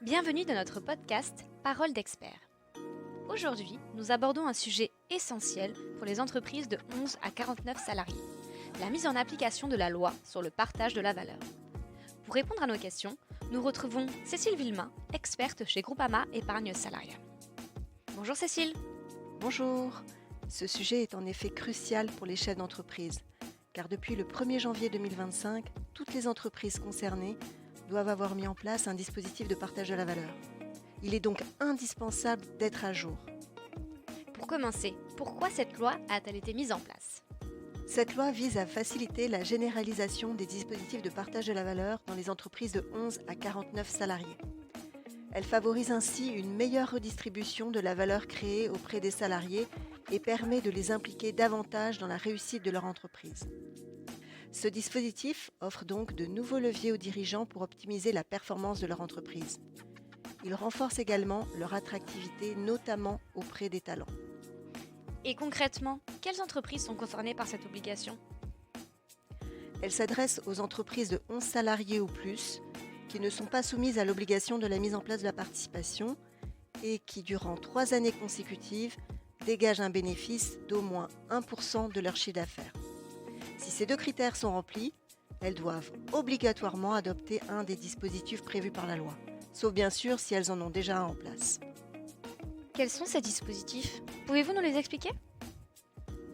Bienvenue dans notre podcast Parole d'experts. Aujourd'hui, nous abordons un sujet essentiel pour les entreprises de 11 à 49 salariés, la mise en application de la loi sur le partage de la valeur. Pour répondre à nos questions, nous retrouvons Cécile Villemain, experte chez Groupama Épargne Salariale. Bonjour Cécile. Bonjour. Ce sujet est en effet crucial pour les chefs d'entreprise, car depuis le 1er janvier 2025, toutes les entreprises concernées doivent avoir mis en place un dispositif de partage de la valeur. Il est donc indispensable d'être à jour. Pour commencer, pourquoi cette loi a-t-elle été mise en place ? Cette loi vise à faciliter la généralisation des dispositifs de partage de la valeur dans les entreprises de 11 à 49 salariés. Elle favorise ainsi une meilleure redistribution de la valeur créée auprès des salariés et permet de les impliquer davantage dans la réussite de leur entreprise. Ce dispositif offre donc de nouveaux leviers aux dirigeants pour optimiser la performance de leur entreprise. Il renforce également leur attractivité, notamment auprès des talents. Et concrètement, quelles entreprises sont concernées par cette obligation ? Elle s'adresse aux entreprises de 11 salariés ou plus qui ne sont pas soumises à l'obligation de la mise en place de la participation et qui, durant 3 années consécutives, dégagent un bénéfice d'au moins 1% de leur chiffre d'affaires. Si ces deux critères sont remplis, elles doivent obligatoirement adopter un des dispositifs prévus par la loi, sauf bien sûr si elles en ont déjà un en place. Quels sont ces dispositifs ? Pouvez-vous nous les expliquer ?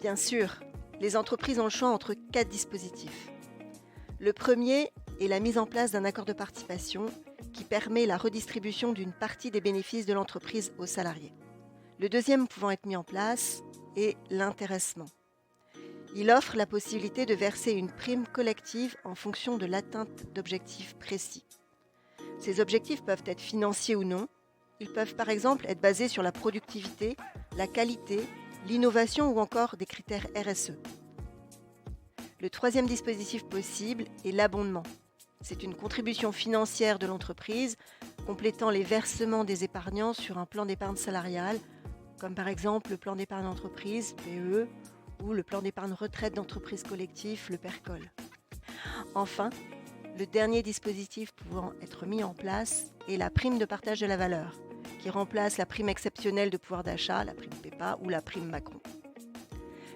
Bien sûr, les entreprises ont le choix entre 4 dispositifs. Le premier est la mise en place d'un accord de participation qui permet la redistribution d'une partie des bénéfices de l'entreprise aux salariés. Le deuxième pouvant être mis en place est l'intéressement. Il offre la possibilité de verser une prime collective en fonction de l'atteinte d'objectifs précis. Ces objectifs peuvent être financiers ou non. Ils peuvent par exemple être basés sur la productivité, la qualité, l'innovation ou encore des critères RSE. Le troisième dispositif possible est l'abondement. C'est une contribution financière de l'entreprise complétant les versements des épargnants sur un plan d'épargne salariale, comme par exemple le plan d'épargne entreprise, PEE, ou le plan d'épargne retraite d'entreprise collective, le PERCOL. Enfin, le dernier dispositif pouvant être mis en place est la prime de partage de la valeur, qui remplace la prime exceptionnelle de pouvoir d'achat, la prime PEPA ou la prime Macron.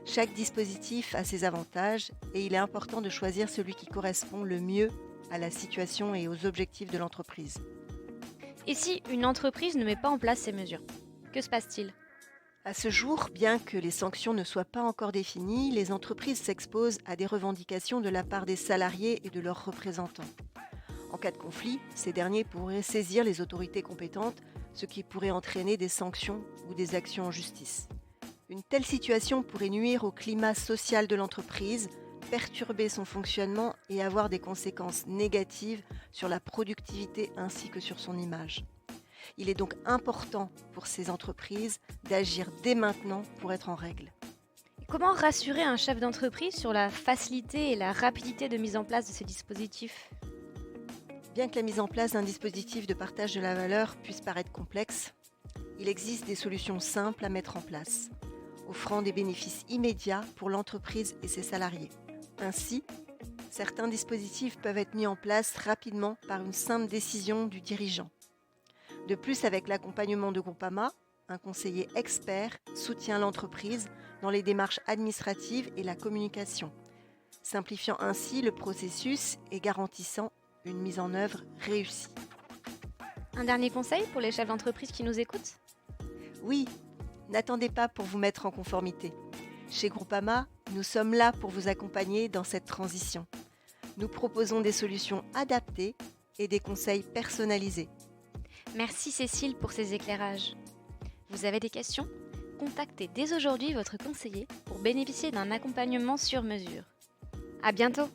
Chaque dispositif a ses avantages et il est important de choisir celui qui correspond le mieux à la situation et aux objectifs de l'entreprise. Et si une entreprise ne met pas en place ces mesures, que se passe-t-il ? À ce jour, bien que les sanctions ne soient pas encore définies, les entreprises s'exposent à des revendications de la part des salariés et de leurs représentants. En cas de conflit, ces derniers pourraient saisir les autorités compétentes, ce qui pourrait entraîner des sanctions ou des actions en justice. Une telle situation pourrait nuire au climat social de l'entreprise, perturber son fonctionnement et avoir des conséquences négatives sur la productivité ainsi que sur son image. Il est donc important pour ces entreprises d'agir dès maintenant pour être en règle. Comment rassurer un chef d'entreprise sur la facilité et la rapidité de mise en place de ces dispositifs ? Bien que la mise en place d'un dispositif de partage de la valeur puisse paraître complexe, il existe des solutions simples à mettre en place, offrant des bénéfices immédiats pour l'entreprise et ses salariés. Ainsi, certains dispositifs peuvent être mis en place rapidement par une simple décision du dirigeant. De plus, avec l'accompagnement de Groupama, un conseiller expert soutient l'entreprise dans les démarches administratives et la communication, simplifiant ainsi le processus et garantissant une mise en œuvre réussie. Un dernier conseil pour les chefs d'entreprise qui nous écoutent ? Oui, n'attendez pas pour vous mettre en conformité. Chez Groupama, nous sommes là pour vous accompagner dans cette transition. Nous proposons des solutions adaptées et des conseils personnalisés. Merci Cécile pour ces éclairages. Vous avez des questions ? Contactez dès aujourd'hui votre conseiller pour bénéficier d'un accompagnement sur mesure. À bientôt !